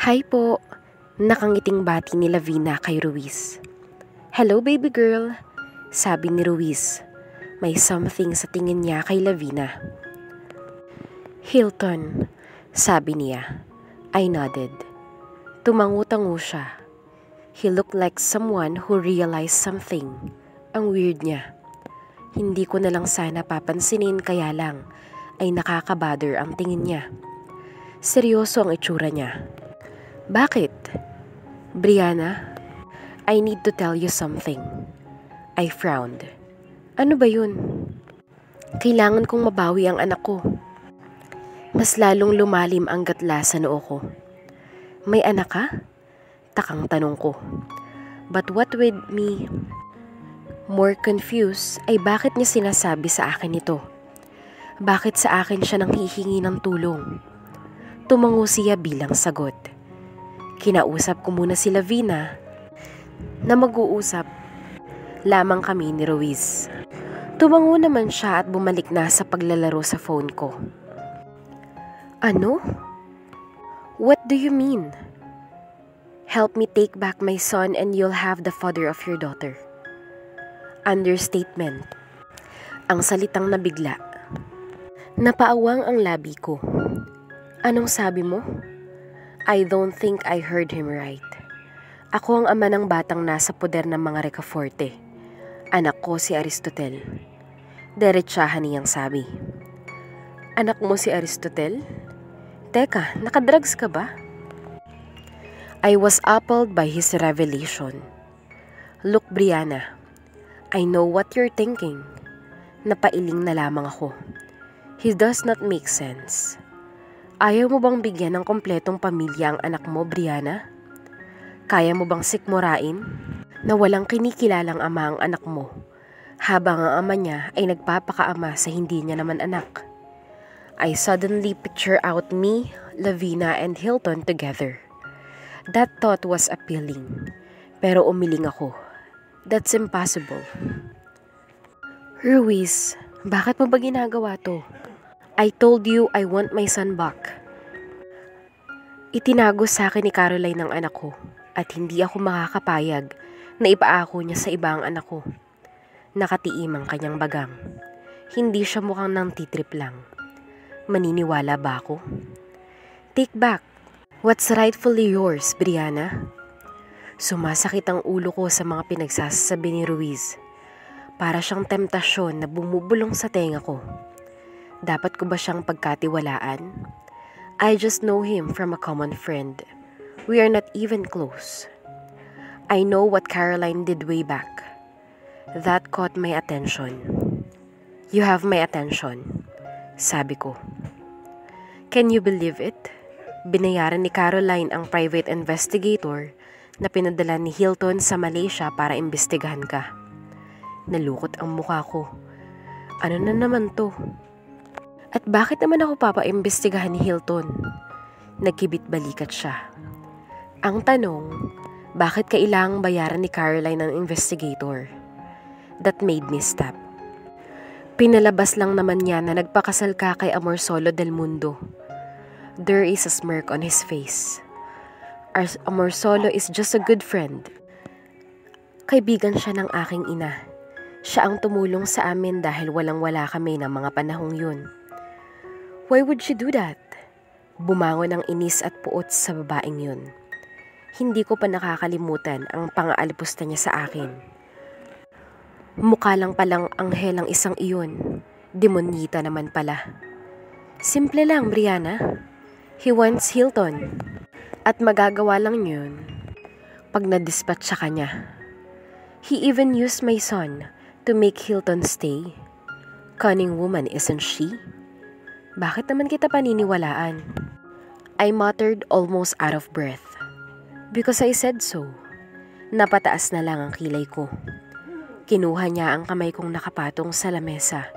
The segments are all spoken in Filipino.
Hi po, nakangiting bati ni Lavina kay Ruiz. Hello baby girl, sabi ni Ruiz. May something sa tingin niya kay Lavina. Hilton, sabi niya. I nodded. Tumangu-tango siya. He looked like someone who realized something. Ang weird niya. Hindi ko na lang sana papansinin kaya lang ay nakakabother ang tingin niya. Seryoso ang itsura niya. Bakit? Brianna, I need to tell you something. I frowned. Ano ba yun? Kailangan kong mabawi ang anak ko. Mas lalong lumalim ang gatla sa noo ko. May anak ka? Takang tanong ko. But what with me? More confused ay bakit niya sinasabi sa akin ito? Bakit sa akin siya nang hihingi ng tulong? Tumango siya bilang sagot. Kinausap ko muna si Lavina na mag-uusap lamang kami ni Ruiz. Tumango naman siya at bumalik na sa paglalaro sa phone ko. Ano? What do you mean? Help me take back my son and you'll have the father of your daughter. Understatement. Ang salitang nabigla. Napaawang ang labi ko. Anong sabi mo? I don't think I heard him right. Ako ang ama ng batang nasa poder ng mga Recaforte. Anak ko si Aristotel. Derechahan niyang sabi. Anak mo si Aristotel? Teka, nakadrugs ka ba? I was appalled by his revelation. Look, Brianna, I know what you're thinking. Napailing na lamang ako. He does not make sense. Ayaw mo bang bigyan ng kompletong pamilya ang anak mo, Brianna? Kaya mo bang sikmurain na walang kinikilalang ama ang anak mo, habang ang ama niya ay nagpapakaama sa hindi niya naman anak? I suddenly picture out me, Lavina, and Hilton together. That thought was appealing, pero umiling ako. That's impossible. Ruiz, bakit mo ba ginagawa to? I told you I want my son back. Itinago sa akin ni Caroline ang anak ko at hindi ako makakapayag na ipaako niya sa iba ang anak ko. Nakatiim ang kanyang bagang. Hindi siya mukhang nang titrip lang. Maniniwala ba ako? Take back. What's rightfully yours, Brianna? Sumasakit ang ulo ko sa mga pinagsasabi ni Ruiz. Para siyang temptasyon na bumubulong sa tenga ko. Dapat ko ba siyang pagkatiwalaan? I just know him from a common friend. We are not even close. I know what Caroline did way back. That caught my attention. You have my attention, sabi ko. Can you believe it? Binayaran ni Caroline ang private investigator na pinadala ni Hilton sa Malaysia para imbestigahan ka. Nalukot ang mukha ko. Ano na naman to? At bakit naman ako papaimbestigahan ni Hilton? Nagkibit-balikat siya. Ang tanong, bakit kailangang bayaran ni Caroline ang investigator? That made me stop. Pinalabas lang naman niya na nagpakasal ka kay Amorsolo del Mundo. There is a smirk on his face. Amorsolo is just a good friend. Kaibigan siya ng aking ina. Siya ang tumulong sa amin dahil walang-wala kami ng mga panahong yun. Why would she do that? Bumangon ang inis at puot sa babaeng yun. Hindi ko pa nakakalimutan ang pang-aalipusta niya sa akin. Mukha lang palang anghel ang isang iyon. Demonyita naman pala. Simple lang, Brianna. He wants Hilton. At magagawa lang yun pag na-dispatch sa kanya. He even used my son to make Hilton stay. Cunning woman, isn't she? Bakit naman kita paniniwalaan? I muttered almost out of breath. Because I said so. Napataas na lang ang kilay ko. Kinuha niya ang kamay kong nakapatong sa lamesa.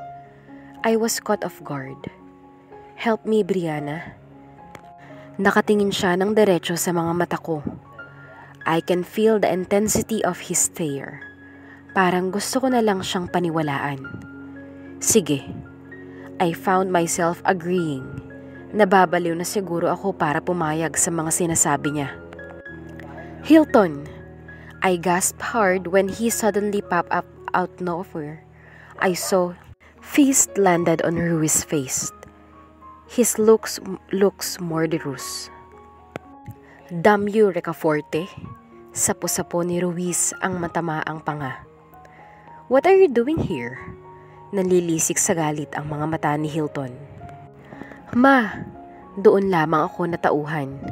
I was caught off guard. Help me, Brianna. Nakatingin siya ng diretso sa mga mata ko. I can feel the intensity of his stare. Parang gusto ko na lang siyang paniwalaan. Sige. I found myself agreeing. Nababaliw na siguro ako para pumayag sa mga sinasabi niya. "Hilton!" I gasped hard when he suddenly popped up out nowhere. I saw fist landed on Rui's face. His looks murderous. "Damn you, Recaforte!" Sapo-sapo ni Ruiz ang matamaang panga. "What are you doing here?" Nalilisik sa galit ang mga mata ni Hilton. "Ma!" Doon lamang ako natauhan.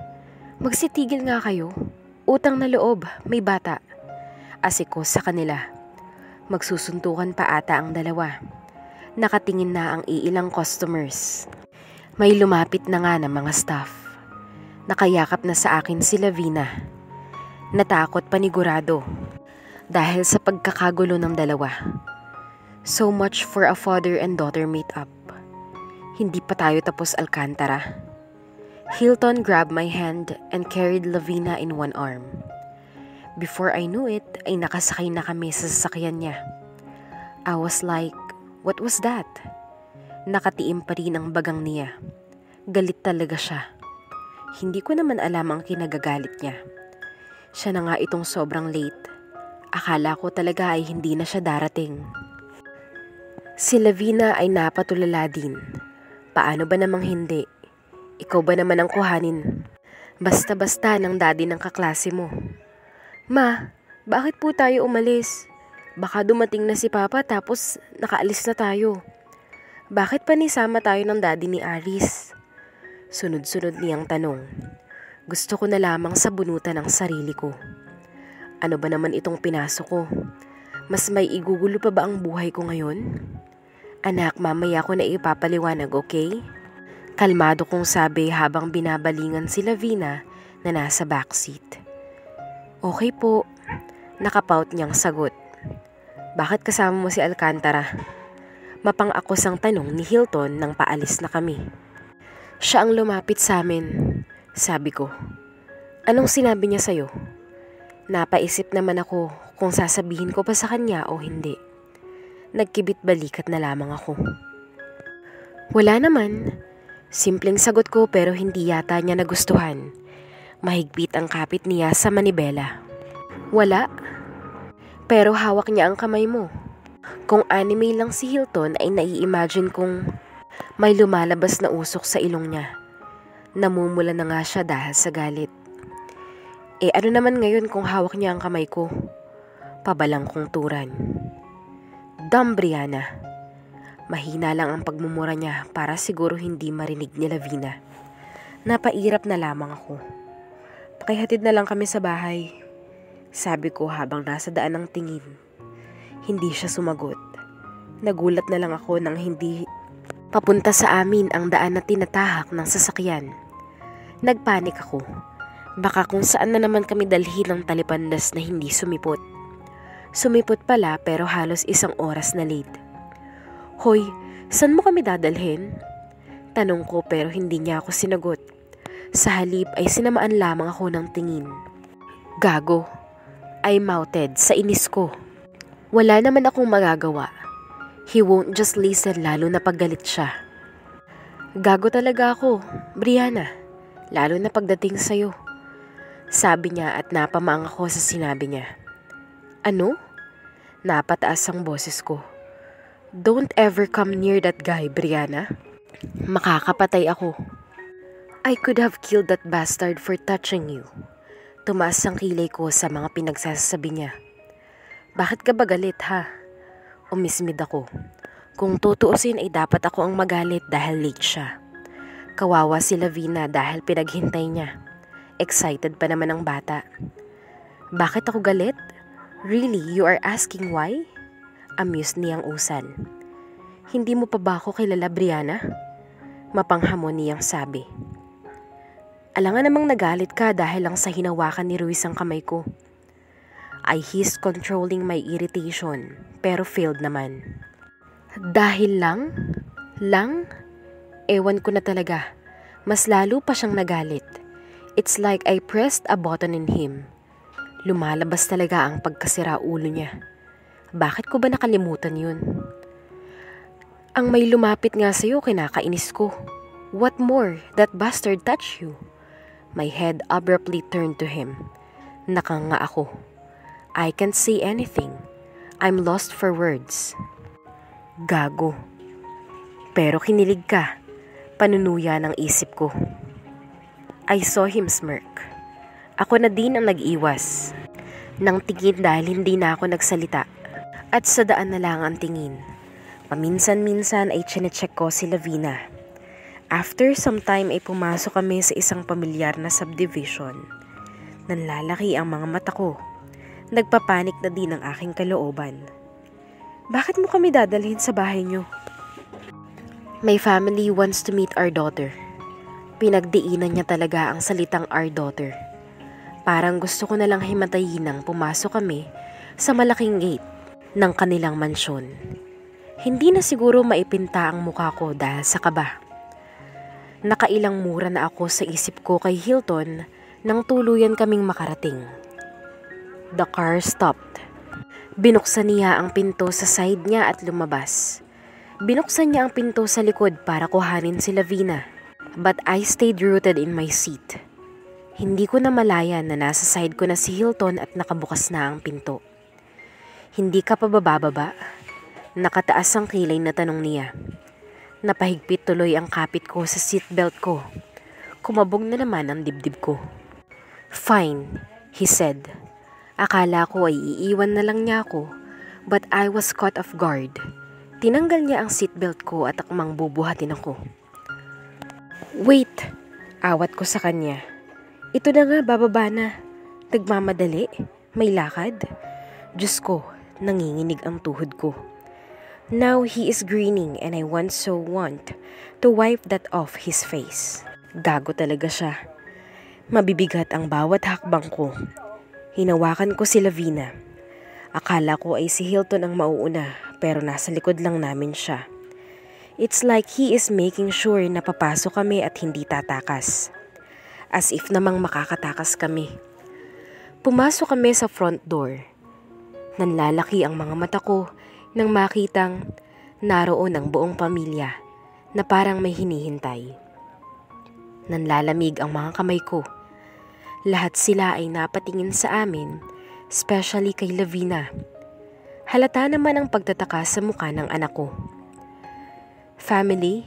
"Magsitigil nga kayo. Utang na loob, may bata." Asiko sa kanila. Magsusuntukan pa ata ang dalawa. Nakatingin na ang iilang customers. May lumapit na nga ng mga staff. Nakayakap na sa akin si Lavina. Natakot panigurado dahil sa pagkakagulo ng dalawa. So much for a father and daughter meet-up. Hindi pa tayo tapos Alcantara. Hilton grabbed my hand and carried Lavina in one arm. Before I knew it, ay nakasakay na kami sa sasakyan niya. I was like, what was that? Nakatiim pa rin ang bagang niya. Galit talaga siya. Hindi ko naman alam ang kinagagalit niya. Siya na nga itong sobrang late. Akala ko talaga ay hindi na siya darating. Si Lavina ay napatulala din. Paano ba namang hindi? Ikaw ba naman ang kuhanin? Basta-basta ng daddy ng kaklase mo. "Ma, bakit po tayo umalis? Baka dumating na si Papa tapos nakaalis na tayo. Bakit pa nisama tayo ng daddy ni Aris?" Sunod-sunod niyang tanong. Gusto ko na lamang sabunutan ang sarili ko. Ano ba naman itong pinasok ko? Mas may igugulo pa ba ang buhay ko ngayon? "Anak, mamaya ko na ipapaliwanag, okay?" Kalmado kong sabi habang binabalingan si Lavina na nasa backseat. "Okay po," nakapout niyang sagot. "Bakit kasama mo si Alcantara?" Mapang-akusang tanong ni Hilton nang paalis na kami. "Siya ang lumapit sa amin," sabi ko. "Anong sinabi niya sa'yo?" Napaisip naman ako kung sasabihin ko pa sa kanya o hindi. Nagkibit balikat na lamang ako. "Wala naman." Simpleng sagot ko pero hindi yata niya nagustuhan. Mahigpit ang kapit niya sa manibela. "Wala." Pero hawak niya ang kamay mo. Kung anime lang si Hilton ay nai-imagine kong may lumalabas na usok sa ilong niya. Namumula na nga siya dahil sa galit. Ano naman ngayon kung hawak niya ang kamay ko? Pabalang kong turan. "Dumb, Brianna." Mahina lang ang pagmumura niya para siguro hindi marinig ni Lavina. Napairap na lamang ako. "Pakihatid na lang kami sa bahay," sabi ko habang nasa daan ng tingin. Hindi siya sumagot. Nagulat na lang ako nang hindi papunta sa amin ang daan na tinatahak ng sasakyan. Nagpanik ako. Baka kung saan na naman kami dalhin ng talipandas na hindi sumipot. Sumipot pala pero halos 1 oras na late. "Hoy, saan mo kami dadalhin?" Tanong ko pero hindi niya ako sinagot. Sa halip ay sinamaan lamang ako ng tingin. Gago. I mouthed sa inis ko. Wala naman akong magagawa. He won't just listen lalo na paggalit siya. "Gago talaga ako, Brianna. Lalo na pagdating sa'yo," sabi niya at napamaang ako sa sinabi niya. "Ano?" Napataas ang boses ko. "Don't ever come near that guy, Brianna. Makakapatay ako." "I could have killed that bastard for touching you." Tumaas ang kilay ko sa mga pinagsasabi niya. "Bakit ka ba galit, ha?" Umismid ako. Kung tutuusin ay dapat ako ang magalit dahil late siya. Kawawa si Lavina dahil pinaghintay niya. Excited pa naman ang bata. "Bakit ako galit? Really, you are asking why?" Amused niyang usan. "Hindi mo pa ba ako kilala, Brianna?" Mapanghamon niyang sabi. Alangan namang nagalit ka dahil lang sa hinawakan ni Ruiz ang kamay ko. I hissed, controlling my irritation, pero failed naman. Dahil lang? Lang? Ewan ko na talaga. Mas lalo pa siyang nagalit. It's like I pressed a button in him. Lumalabas talaga ang pagkasira ulo niya. Bakit ko ba nakalimutan yun? Ang may lumapit nga sa'yo, kinakainis ko. What more? That bastard touched you. My head abruptly turned to him. Nakanga ako. I can't say anything. I'm lost for words. Gago. Pero kinilig ka. Panunuya ng isip ko. I saw him smirk. Ako na din ang nag-iwas. Nang tingin dahil hindi na ako nagsalita. At sa daan na lang ang tingin. Paminsan-minsan ay chinecheck ko si Lavina. After some time ay pumasok kami sa isang pamilyar na subdivision. Nanlalaki ang mga mata ko. Nagpapanik na din ang aking kalooban. Bakit mo kami dadalhin sa bahay niyo? My family wants to meet our daughter. Pinagdiinan niya talaga ang salitang our daughter. Parang gusto ko na lang himatayin nang pumasok kami sa malaking gate ng kanilang mansyon. Hindi na siguro maipinta ang mukha ko dahil sa kaba. Nakailang mura na ako sa isip ko kay Hilton nang tuluyan kaming makarating. The car stopped. Binuksan niya ang pinto sa side niya at lumabas. Binuksan niya ang pinto sa likod para kuhanin si Lavina. But I stayed rooted in my seat. Hindi ko na malaya na nasa side ko na si Hilton at nakabukas na ang pinto. Hindi ka pa bababa? Nakataas ang kilay na tanong niya. Napahigpit tuloy ang kapit ko sa seatbelt ko. Kumabog na naman ang dibdib ko. Fine, he said. Akala ko ay iiwan na lang niya ako, but I was caught off guard. Tinanggal niya ang seatbelt ko at akmang bubuhatin ako. Wait! Awat ko sa kanya. Ito na nga, bababa na. Nagmamadali? May lakad? Diyos ko, nanginginig ang tuhod ko. Now he is grinning and I want to wipe that off his face. Gago talaga siya. Mabibigat ang bawat hakbang ko. Hinawakan ko si Lavina. Akala ko ay si Hilton ang mauuna pero nasa likod lang namin siya. It's like he is making sure na papasok kami at hindi tatakas. As if namang makakatakas kami. Pumasok kami sa front door. Nanlalaki ang mga mata ko nang makitang naroon ang buong pamilya na parang may hinihintay. Nanlalamig ang mga kamay ko. Lahat sila ay napatingin sa amin, especially kay Lavina. Halata naman ang pagtataka sa mukha ng anak ko. Family,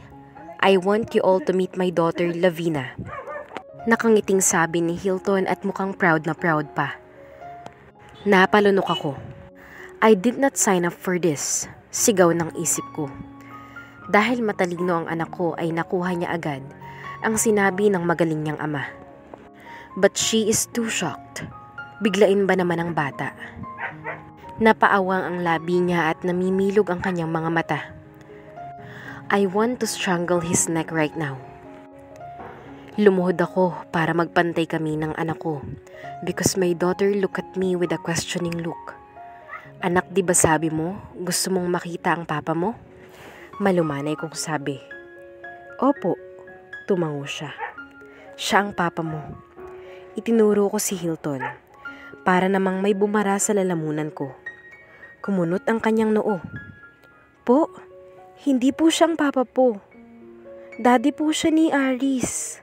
I want you all to meet my daughter Lavina. Nakangiting sabi ni Hilton at mukhang proud na proud pa. Napalunok ako. I did not sign up for this, sigaw ng isip ko. Dahil matalino ang anak ko ay nakuha niya agad ang sinabi ng magaling niyang ama. But she is too shocked. Biglain ba naman ang bata? Napaawang ang labi niya at namimilog ang kanyang mga mata. I want to strangle his neck right now. Lumuhod ako para magpantay kami ng anak ko because my daughter looked at me with a questioning look. Anak, di ba sabi mo, gusto mong makita ang papa mo? Malumanay kong sabi. Opo, tumango siya. Siya ang papa mo. Itinuro ko si Hilton, para namang may bumara sa lalamunan ko. Kumunot ang kanyang noo. Po, hindi po siyang papa po. Daddy po siya ni Aris.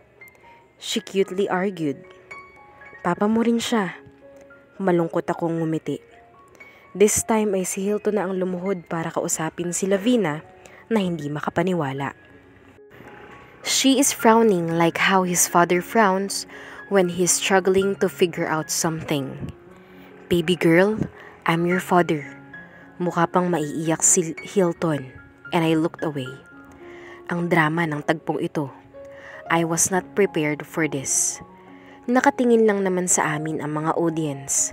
She cutely argued. Papa mo rin siya. Malungkot akong ngumiti. This time ay si Hilton na ang lumuhod para kausapin si Lavina na hindi makapaniwala. She is frowning like how his father frowns when he is struggling to figure out something. Baby girl, I'm your father. Mukha pang maiiyak si Hilton and I looked away. Ang drama ng tagpong ito. I was not prepared for this. Nakatingin lang naman sa amin ang mga audience.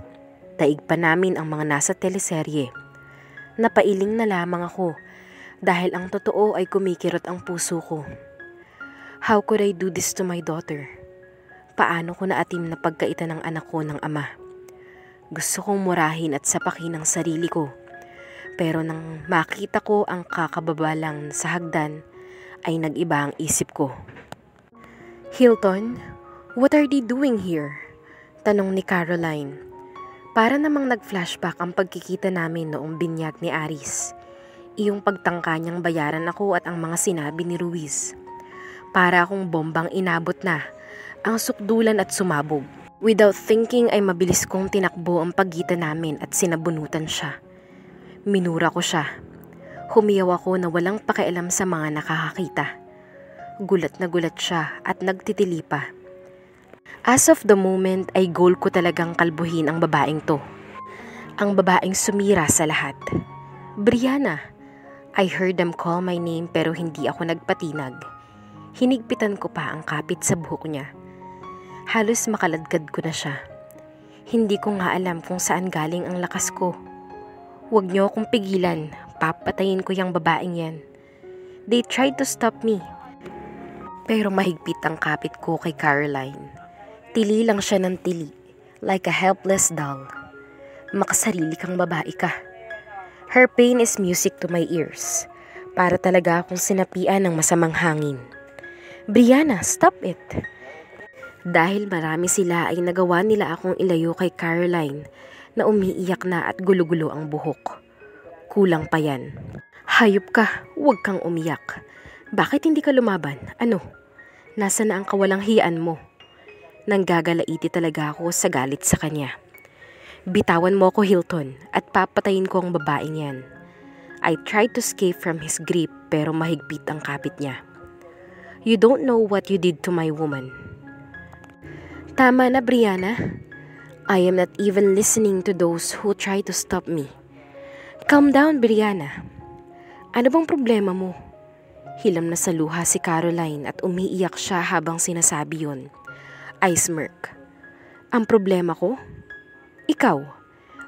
Daig pa namin ang mga nasa teleserye. Napailing na lamang ako dahil ang totoo ay kumikirot ang puso ko. How could I do this to my daughter? Paano ko naatim na pagkaitan ng anak ko ng ama? Gusto kong murahin at sapakin ang sarili ko. Pero nang makita ko ang kakababalang sa hagdan, ay nag-iba ang isip ko. Hilton, what are they doing here? Tanong ni Caroline. Para namang nag-flashback ang pagkikita namin noong binyag ni Aris. Iyong pagtangka niyang bayaran ako at ang mga sinabi ni Ruiz. Para akong bombang inabot na ang sukdulan at sumabog. Without thinking ay mabilis kong tinakbo ang pagitan namin at sinabunutan siya. Minura ko siya. Humiyaw ako na walang pakialam sa mga nakakakita. Gulat na gulat siya at nagtitili pa. As of the moment ay goal ko talagang kalbuhin ang babaeng to. Ang babaeng sumira sa lahat. Brianna! I heard them call my name pero hindi ako nagpatinag. Hinigpitan ko pa ang kapit sa buhok niya. Halos makaladkad ko na siya. Hindi ko nga alam kung saan galing ang lakas ko. Huwag niyo akong pigilan, papatayin ko yung babaeng yan. They tried to stop me. Pero mahigpit ang kapit ko kay Caroline. Tili lang siya ng tili, like a helpless doll. Makasarili kang babae ka. Her pain is music to my ears. Para talaga akong sinapian ng masamang hangin. Brianna, stop it! Dahil marami sila ay nagawa nila akong ilayo kay Caroline na umiiyak na at gulo-gulo ang buhok. Kulang pa yan. Hayop ka, huwag kang umiyak. Bakit hindi ka lumaban? Ano? Nasa na ang kawalang hiyaan mo? Nanggagalaiti talaga ako sa galit sa kanya. Bitawan mo ako, Hilton, at papatayin ko ang babaeng yan. I tried to escape from his grip pero mahigpit ang kapit niya. You don't know what you did to my woman. Tama na, Brianna. I am not even listening to those who try to stop me. Calm down, Brianna. Ano bang problema mo? Hilam na sa luha si Caroline at umiiyak siya habang sinasabi yon. I smirk. Ang problema ko? Ikaw,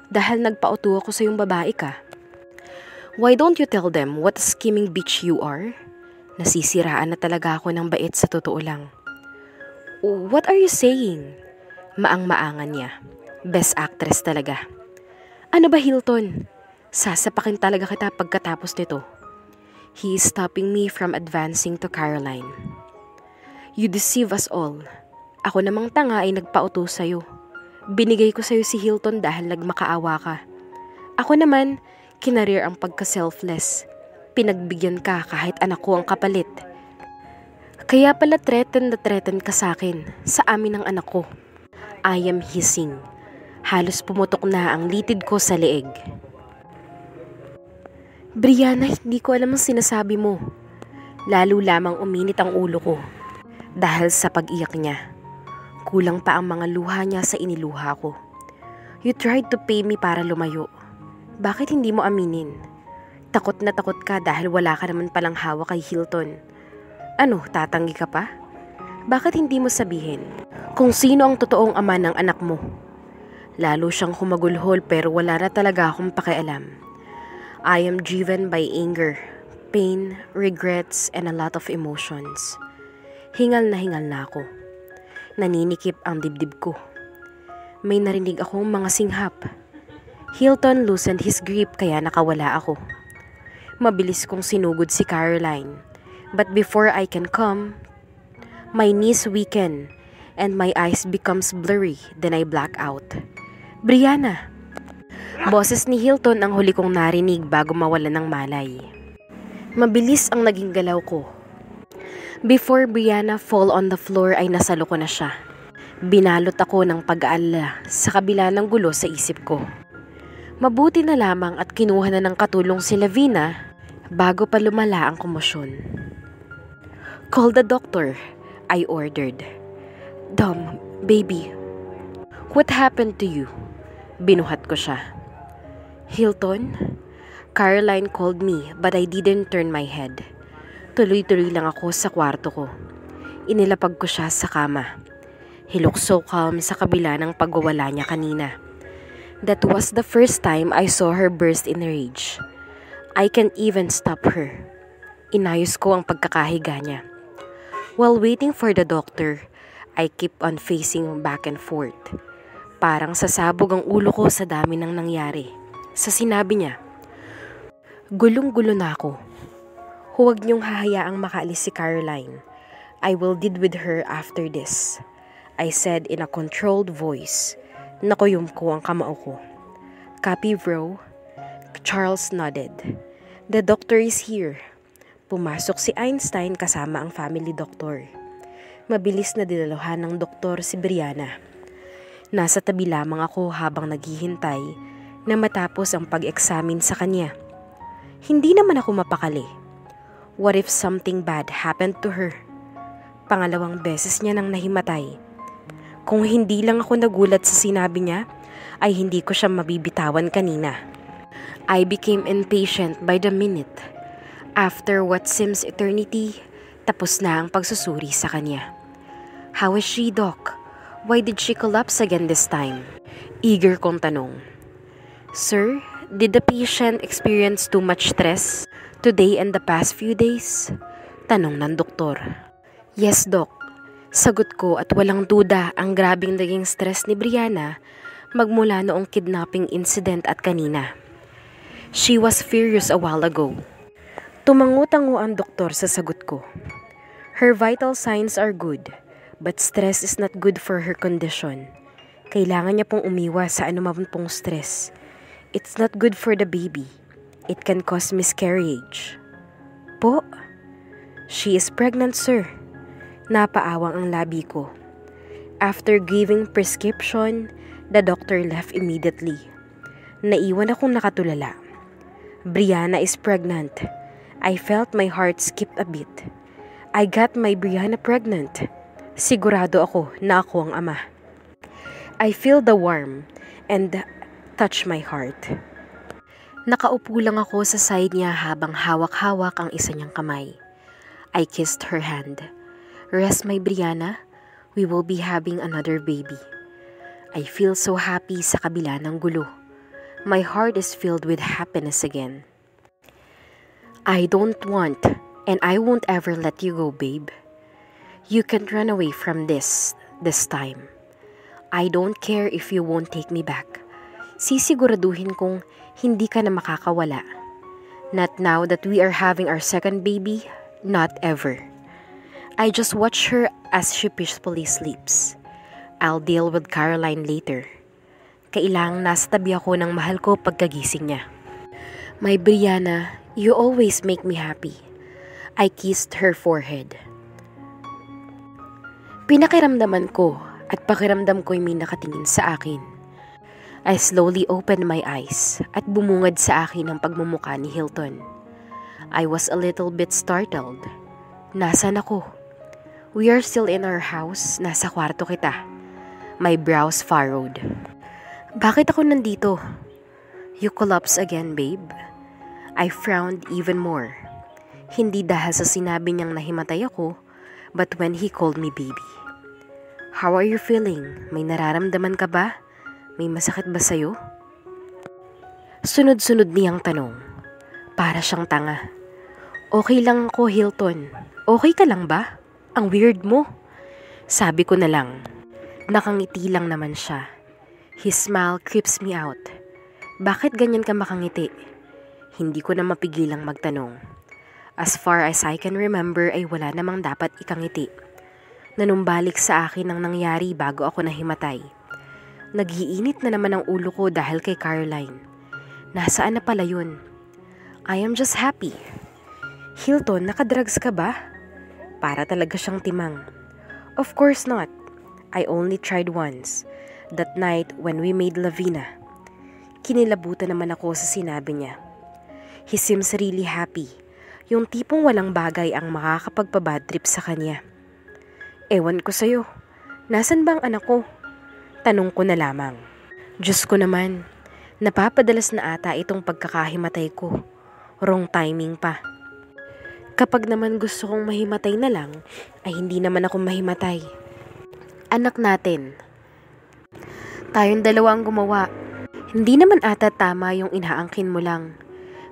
dahil nagpauto ako sa yung babae ka. Why don't you tell them what a scheming bitch you are? Nasisiraan na talaga ako ng bait sa totoo lang. What are you saying? Maang-maangan niya. Best actress talaga. Ano ba, Hilton? Sasapakin talaga kita pagkatapos nito. He is stopping me from advancing to Caroline. You deceive us all. Ako namang tanga ay nagpauto sa'yo. Binigay ko sa'yo si Hilton dahil nagmakaawa ka. Ako naman, kinarir ang pagka-selfless. Pinagbigyan ka kahit anak ko ang kapalit. Kaya pala threaten na threaten ka sa akin, sa amin ng anak ko. I am hissing. Halos pumutok na ang litid ko sa leeg. Brianna, hindi ko alam ang sinasabi mo. Lalo lamang uminit ang ulo ko. Dahil sa pag-iyak niya. Kulang pa ang mga luha niya sa iniluha ko. You tried to pay me para lumayo. Bakit hindi mo aminin? Takot na takot ka dahil wala ka naman palang hawak kay Hilton. Ano, tatanggi ka pa? Bakit hindi mo sabihin kung sino ang totoong ama ng anak mo? Lalo siyang humagulhol pero wala na talaga akong pakialam. I am driven by anger, pain, regrets, and a lot of emotions. Hingal na ako. Naninikip ang dibdib ko. May narinig akong mga singhap. Hilton loosened his grip kaya nakawala ako. Mabilis kong sinugod si Caroline. But before I can come, my knees weaken and my eyes becomes blurry, then I black out. Brianna! Boses ni Hilton ang huli kong narinig bago mawala ng malay. Mabilis ang naging galaw ko. Before Brianna fall on the floor ay nasalo ko na siya. Binalot ako ng pag-aalala sa kabila ng gulo sa isip ko. Mabuti na lamang at kinuha na ng katulong si Lavina bago pa lumala ang komosyon. Call the doctor, I ordered. Dom, baby, what happened to you? Binuhat ko siya. Hilton? Caroline called me but I didn't turn my head. Tuloy-tuloy lang ako sa kwarto ko. Inilapag ko siya sa kama. He looked so calm sa kabila ng pagwawala niya kanina. That was the first time I saw her burst in rage. I can't even stop her. Inayos ko ang pagkakahiga niya. While waiting for the doctor, I keep on facing back and forth. Parang sasabog ang ulo ko sa dami ng nangyari. Sa sinabi niya, gulong-gulo na ako. Huwag niyong hahayaang makaalis si Caroline. I will deal with her after this. I said in a controlled voice. Nakuyom ko ang kamao ko. Copy, bro? Charles nodded. The doctor is here. Pumasok si Einstein kasama ang family doctor. Mabilis na dinalohan ng doktor si Brianna. Nasa tabi lamang ako habang naghihintay na matapos ang pag-examine sa kanya. Hindi naman ako mapakali. What if something bad happened to her? Pangalawang beses niya nang nahimatay. Kung hindi lang ako nagulat sa sinabi niya, ay hindi ko siya mabibitawan kanina. I became impatient by the minute. After what seems eternity, tapos na ang pagsusuri sa kanya. How is she, Doc? Why did she collapse again this time? Eager kong tanong. Sir, did the patient experience too much stress today and the past few days? Tanong ng doktor. Yes, Doc. Sagot ko at walang duda ang grabing naging stress ni Brianna magmula noong kidnapping incident at kanina. She was furious a while ago. Tumango-tango ang doktor sa sagot ko. Her vital signs are good, but stress is not good for her condition. Kailangan niya pong umiwas sa anuman pong stress. It's not good for the baby. It can cause miscarriage. Po? She is pregnant, sir. Napaawang ang labi ko. After giving prescription, the doctor left immediately. Naiwan akong nakatulala. Brianna is pregnant. I felt my heart skip a beat. I got my Brianna pregnant. Sigurado ako na ako ang ama. I feel the warmth and touch my heart. Nakaupo lang ako sa side niya habang hawak-hawak ang isa niyang kamay. I kissed her hand. Rest, my Brianna. We will be having another baby. I feel so happy sa kabila ng gulo. My heart is filled with happiness again. I don't want, and I won't ever let you go, babe. You can't run away from this time. I don't care if you won't take me back. Sisiguraduhin kong hindi ka na makakawala. Not now that we are having our second baby, not ever. I just watch her as she peacefully sleeps. I'll deal with Caroline later. Kailangang nasa tabi ako ng mahal ko pagkagising niya. My Brianna, you always make me happy. I kissed her forehead. Pinakiramdaman ko at pakiramdam ko'y may nakatingin sa akin. I slowly opened my eyes at bumungad sa akin ang pagmumukha ni Hilton. I was a little bit startled. Nasaan ako? We are still in our house. Nasa kwarto kita. My brows furrowed. Bakit ako nandito? You collapse again, babe. I frowned even more. Hindi dahil sa sinabi niyang nahimatay ako, but when he called me baby. How are you feeling? May nararamdaman ka ba? May masakit ba sa'yo? Sunod-sunod niyang tanong. Para siyang tanga. Okay lang ako, Hilton. Okay ka lang ba? Ang weird mo. Sabi ko na lang. Nakangiti lang naman siya. His smile creeps me out. Bakit ganyan ka makangiti? Hindi ko na mapigilang magtanong. As far as I can remember ay wala namang dapat ikangiti. Nanumbalik sa akin ang nangyari bago ako nahimatay. Nag-iinit na naman ang ulo ko dahil kay Caroline. Nasaan na pala yun? I am just happy. Hilton, nakadrugs ka ba? Para talaga siyang timang. Of course not. I only tried once. That night when we made Lavina. Kinilabutan naman ako sa sinabi niya. He seems really happy. Yung tipong walang bagay ang makakapagpabad trip sa kanya. Ewan ko sa'yo. Nasaan ba ang anak ko? Tanong ko na lamang. Diyos ko naman. Napapadalas na ata itong pagkakahimatay ko. Wrong timing pa. Kapag naman gusto kong mahimatay na lang, ay hindi naman ako mahimatay. Anak natin. Tayong dalawa ang gumawa. Hindi naman ata tama yung inaangkin mo lang.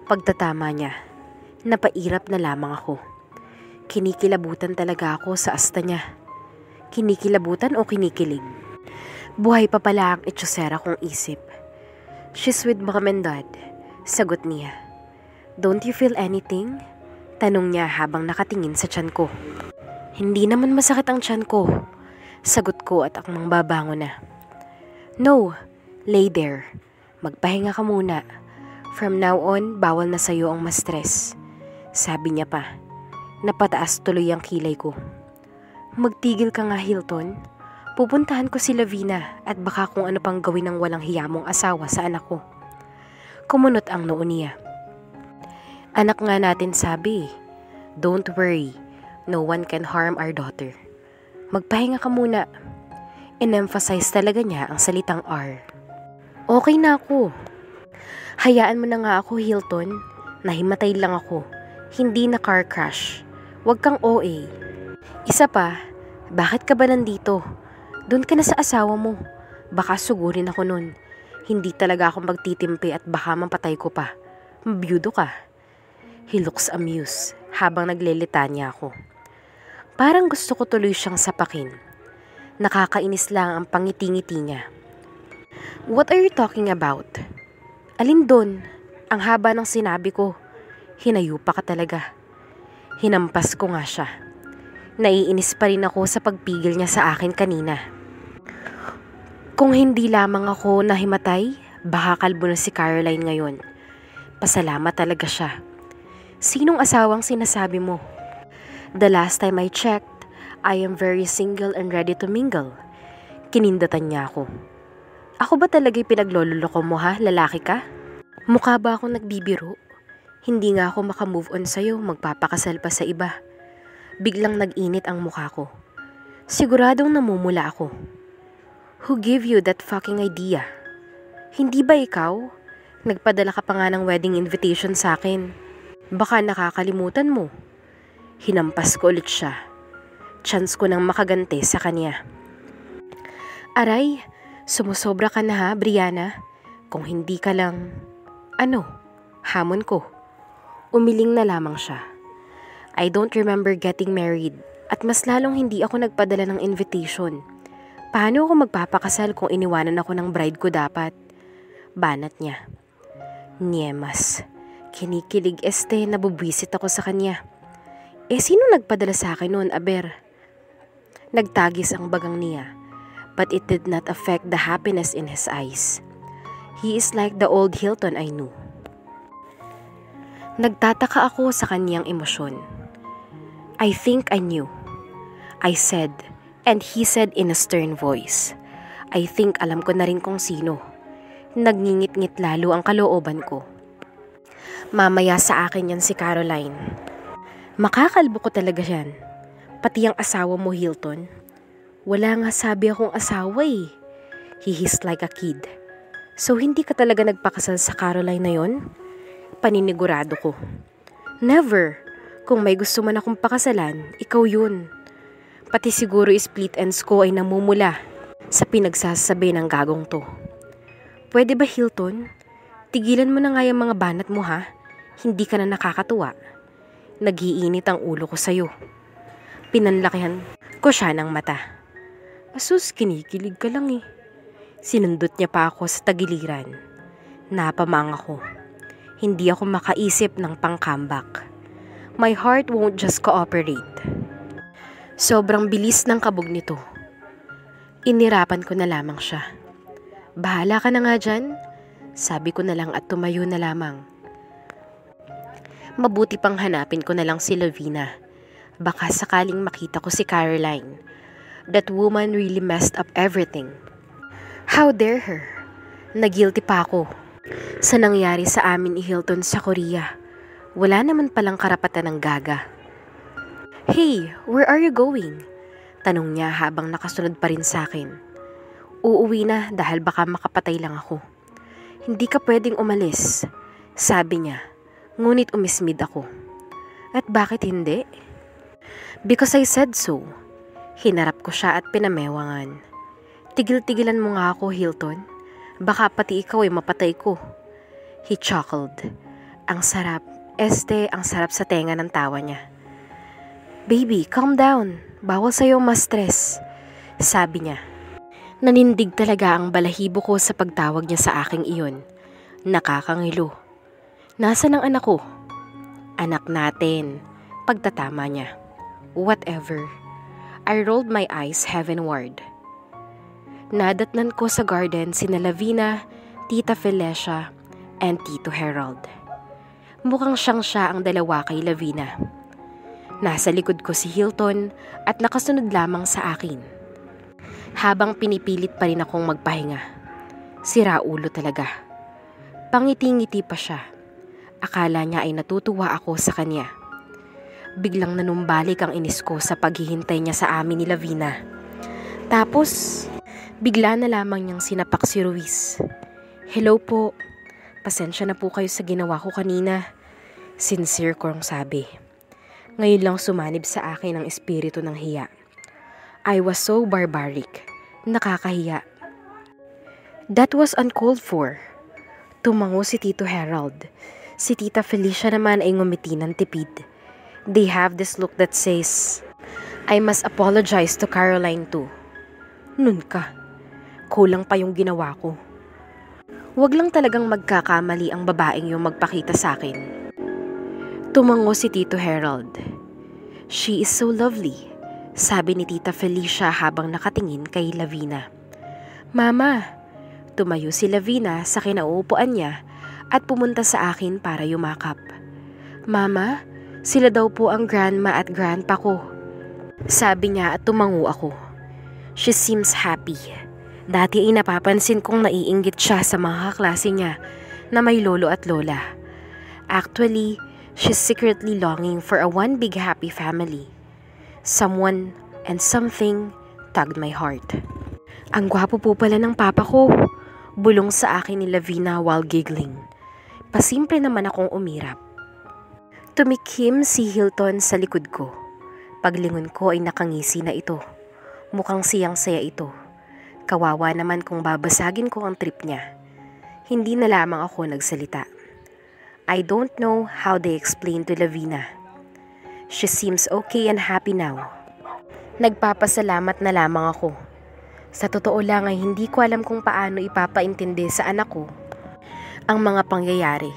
Pagtatama niya, napairap na lamang ako. Kinikilabutan talaga ako sa asta niya. Kinikilabutan o kinikilig? Buhay pa pala ang itsosera kong isip. She's with mom and dad. Sagot niya. Don't you feel anything? Tanong niya habang nakatingin sa tiyan ko. Hindi naman masakit ang tiyan ko. Sagot ko at akmang babango na. No, lay there. Magpahinga ka muna. From now on, bawal na sa'yo ang ma-stress. Sabi niya pa. Napataas tuloy ang kilay ko. Magtigil ka nga, Hilton. Pupuntahan ko si Lavina at baka kung ano pang gawin ng walang hiya mong asawa sa anak ko. Kumunot ang noo niya. Anak nga natin sabi, don't worry, no one can harm our daughter. Magpahinga ka muna. In-emphasize talaga niya ang salitang R. Okay na ako. Hayaan mo na nga ako, Hilton. Nahimatay lang ako. Hindi na car crash. Huwag kang OA. Isa pa, bakit ka ba nandito? Doon ka na sa asawa mo. Baka sugurin ako nun. Hindi talaga ako magtitimpi at baka mapatay ko pa. Mabiyudo ka. He looks amused habang naglilitanya ako. Parang gusto ko tuloy siyang sapakin. Nakakainis lang ang pangiti-ngiti niya. What are you talking about? Alin doon? Ang haba ng sinabi ko. Hinayo pa ka talaga. Hinampas ko nga siya. Naiinis pa rin ako sa pagpigil niya sa akin kanina. Kung hindi lamang ako nahimatay, baka kalbo na si Caroline ngayon. Pasalamat talaga siya. Sinong asawang sinasabi mo? The last time I checked, I am very single and ready to mingle. Kinindatan niya ako. Ako ba talaga'y pinaglololoko mo ha, lalaki ka? Mukha ba akong nagbibiro? Hindi nga ako makamove on sa'yo, magpapakasal pa sa iba. Biglang nag-init ang mukha ko. Siguradong namumula ako. Who gave you that fucking idea? Hindi ba ikaw? Nagpadala ka pa nga ng wedding invitation sa akin. Baka nakakalimutan mo. Hinampas ko ulit siya. Chance ko nang makaganti sa kanya. Aray, sumusobra ka na ha, Brianna. Kung hindi ka lang... Ano? Hamon ko. Umiling na lamang siya. I don't remember getting married at mas lalong hindi ako nagpadala ng invitation. Paano ako magpapakasal kung iniwanan ako ng bride ko dapat? Banat niya. Niemas. Kinikilig nabubwisit ako sa kanya. Sino nagpadala sa akin noon, aber? Nagtagis ang bagang niya, but it did not affect the happiness in his eyes. He is like the old Hilton I knew. Nagtataka ako sa kanyang emosyon. I think I knew. I said, and he said in a stern voice. I think alam ko na rin kung sino. Nagngingit-ngit lalo ang kalooban ko. Mamaya sa akin yan si Caroline. Makakalbo ko talaga yan. Pati ang asawa mo, Hilton. Wala nga sabi akong asawa eh. He hissed like a kid. So hindi ka talaga nagpakasal sa Caroline na yon? Paninigurado ko. Never. Kung may gusto man akong pakasalan, ikaw yun. Pati siguro split ends ko ay namumula sa pinagsasabi ng gagong to. Pwede ba, Hilton? Tigilan mo na nga yung mga banat mo ha. Hindi ka na nakakatuwa. Nag-iinit ang ulo ko sa'yo. Pinanlakihan ko siya ng mata. Asus, kinikilig ka lang eh. Sinundot niya pa ako sa tagiliran. Napamang ako. Hindi ako makaisip ng pang-comeback. My heart won't just cooperate. Sobrang bilis ng kabog nito. Inirapan ko na lamang siya. Bahala ka na nga dyan. Sabi ko na lang at tumayo na lamang. Mabuti pang hanapin ko na lang si Lavina. Baka sakaling makita ko si Caroline. That woman really messed up everything. How dare her? Nagilty pa ako sa nangyari sa amin ni Hilton sa Korea. Wala naman palang karapatan ng gaga. Hey, where are you going? Tanong niya habang nakasunod pa rin sa akin. Uuwi na dahil baka makapatay lang ako. Hindi ka pwedeng umalis, sabi niya. Ngunit umismid ako. At bakit hindi? Because I said so. Hinarap ko siya at pinamewangan. Tigil-tigilan mo nga ako, Hilton. Baka pati ikaw ay mapatay ko. He chuckled. Ang sarap. Ang sarap sa tenga ng tawa niya. Baby, calm down. Bawal sa'yo ma-stress. Sabi niya. Nanindig talaga ang balahibo ko sa pagtawag niya sa aking iyon. Nakakangilo. Nasaan ang anak ko? Anak natin. Pagtatama niya. Whatever. I rolled my eyes heavenward. Nadatnan ko sa garden sina Lavina, Tita Felicia, and Tito Harold. Mukhang siyang siya ang dalawa kay Lavina. Nasa likod ko si Hilton at nakasunod lamang sa akin. Habang pinipilit pa rin akong magpahinga. Sira ulo talaga. Pangiti-ngiti pa siya. Akala niya ay natutuwa ako sa kanya. Biglang nanumbalik ang inis ko sa paghihintay niya sa amin ni Lavina. Tapos, bigla na lamang niyang sinapak si Ruiz. "Hello po. Pasensya na po kayo sa ginawa ko kanina." Sincere kong sabi. Ngayon lang sumanib sa akin ang espiritu ng hiya. I was so barbaric. Nakakahiya. That was uncalled for. Tumango si Tito Harold. Si Tita Felicia naman ay ngumiti ng tipid. They have this look that says, "I must apologize to Caroline too." Nun ka. Kulang pa yung ginawa ko. Wag lang talagang magkakamali ang babaeng yung magpakita sa akin. Tumango si Tito Harold. "She is so lovely," sabi ni Tita Felicia habang nakatingin kay Lavina. "Mama," tumayo si Lavina sa kinauupuan niya at pumunta sa akin para yumakap. "Mama, sila daw po ang grandma at grandpa ko," sabi niya at tumango ako. She seems happy. Dati ay napapansin kong naiinggit siya sa mga kaklase niya na may lolo at lola. Actually, she's secretly longing for a one big happy family. Someone and something tugged my heart. "Ang gwapo po pala ng papa ko," bulong sa akin ni Lavina while giggling. Pasimple naman akong umirap. Tumikim si Hilton sa likod ko. Paglingon ko ay nakangisi na ito. Mukhang siyang-saya ito. Kawawa naman kung babasagin ko ang trip niya. Hindi na lamang ako nagsalita. I don't know how they explain to Lavina. She seems okay and happy now. Nagpapasalamat na lamang ako. Sa totoo lang ay hindi ko alam kung paano ipapaintindi sa anak ko ang mga pangyayari.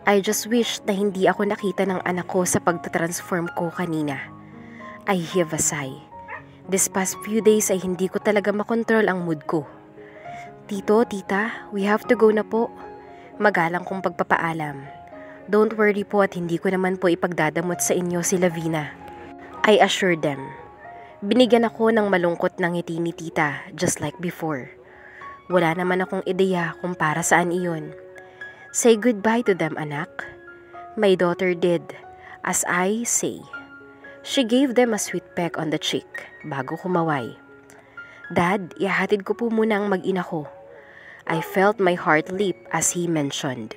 I just wish na hindi ako nakita ng anak ko sa pagtatransform ko kanina. I heave a sigh. This past few days ay hindi ko talaga makontrol ang mood ko. "Tito, tita, we have to go na po." Magalang kong pagpapaalam. Don't worry po at hindi ko naman po ipagdadamot sa inyo si Lavina. I assured them. Binigyan ako ng malungkot na ngiti ni tita just like before. Wala naman akong ideya kung para saan iyon. Say goodbye to them, anak. My daughter did, as I say. She gave them a sweet peck on the cheek bago kumaway. "Dad, ihahatid ko po muna ang mag-ina ko." I felt my heart leap as he mentioned.